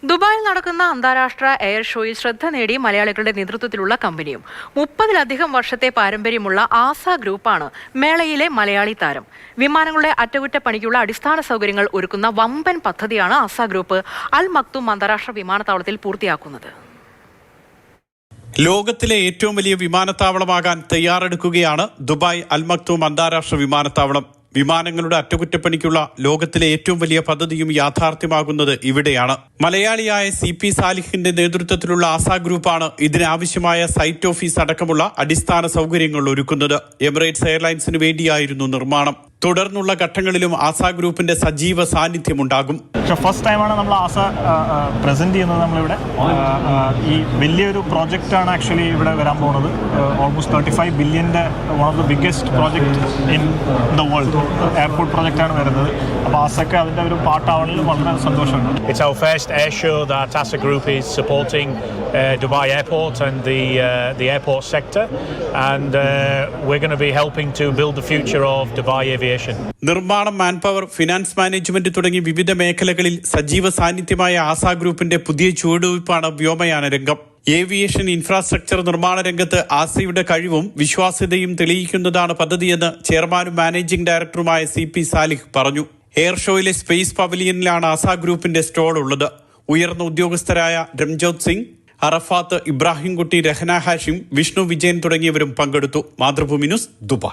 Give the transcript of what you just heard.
ദുബായിൽ നടക്കുന്ന അന്താരാഷ്ട്ര എയർ ഷോയിൽ ശ്രദ്ധ നേടി മലയാളികളുടെ നേതൃത്വത്തിലുള്ള കമ്പനിയും 30-ലധികം വർഷത്തെ പാരമ്പര്യമുള്ള ആസ ഗ്രൂപ്പാണ് മേളയിലെ മലയാളി താരം. വിമാനങ്ങളുടെ അറ്റകുറ്റപ്പണിക്കുള്ള അടിസ്ഥാന സൗകര്യങ്ങൾ ഒരുക്കുന്ന വമ്പൻ പദ്ധതിയാണ് ആസ ഗ്രൂപ്പ് അൽ മക്തൂം അന്താരാഷ്ട്ര വിമാനത്താവളത്തിൽ പൂർത്തിയാക്കുന്നത്. ലോകത്തിലെ ഏറ്റവും വലിയ വിമാനത്താവളമാകാൻ തയ്യാറെടുക്കുകയാണ് ദുബായ് അൽ മക്തൂം അന്താരാഷ്ട്ര വിമാനത്താവളം. വിമാനങ്ങളുടെ അറ്റകുറ്റപ്പണിക്കുള്ള ലോകത്തിലെ ഏറ്റവും വലിയ പദ്ധതിയും യാഥാർത്ഥ്യമാകുന്നത് ഇവിടെയാണ്. മലയാളിയായ CP സാലിഹിന്റെ നേതൃത്വത്തിലുള്ള ആസ ഗ്രൂപ്പാണ് ഇതിനാവശ്യമായ സൈറ്റ് ഓഫീസ് അടക്കമുള്ള അടിസ്ഥാന സൗകര്യങ്ങൾ ഒരുക്കുന്നത്. എമിറേറ്റ്സ് എയർലൈൻസിന് വേണ്ടിയായിരുന്നു നിർമ്മാണം. തുടർന്നുള്ള ഘട്ടങ്ങളിലും ആസ ഗ്രൂപ്പിന്റെ സജീവ സാന്നിധ്യമുണ്ടാകും. ഫസ്റ്റ് ടൈമാണ് നമ്മൾ ആസ പ്രസന്റ് ചെയ്യുന്നത്. നമ്മളിവിടെ ഈ വലിയൊരു പ്രോജക്റ്റാണ് ആക്ച്വലി ഇവിടെ വരാൻ പോകുന്നത്. ഓൾമോസ്റ്റ് 35 ബില്യൻ്റെ one of the biggest project in the world airport പ്രോജക്റ്റാണ് വരുന്നത്. അപ്പോൾ ആസക്ക് അതിൻ്റെ ഒരു പാർട്ടാവണിൽ വളരെ സന്തോഷമുണ്ട്. It's our first air show that ASA Group is supporting Dubai Airport and the airport sector, and we're going to be helping to build the future of Dubai aviation. നിർമ്മാണം, manpower, finance management തുടങ്ങി വിവിധ മേഖലകളിൽ സജീവ സാന്നിധ്യമായ ആസ ഗ്രൂപ്പിന്റെ പുതിയ ചുവടുവയ്പ്പാണ് വ്യോമയാന രംഗം. Aviation infrastructure നിർമ്മാണ രംഗത്ത് ആസയുടെ കഴിവും വിശ്വാസ്യതയും തെളിയിക്കുന്നതാണ് പദ്ധതിയെന്ന് ചെയർമാനും മാനേജിംഗ് ഡയറക്ടറുമായ CP സാലിഹ് പറഞ്ഞു. എയർ ഷോയിലെ സ്പേസ് പവലിയനിലാണ് ആസ ഗ്രൂപ്പിന്റെ സ്റ്റോൾ ഉള്ളത്. ഉയർന്ന ഉദ്യോഗസ്ഥരായ രംജോത് സിംഗ്, അറഫാത്ത്, ഇബ്രാഹിംകുട്ടി, രഹന ഹാഷിം, വിഷ്ണു വിജയൻ തുടങ്ങിയവരും പങ്കെടുത്തു. Mathrubhumi news, Dubai.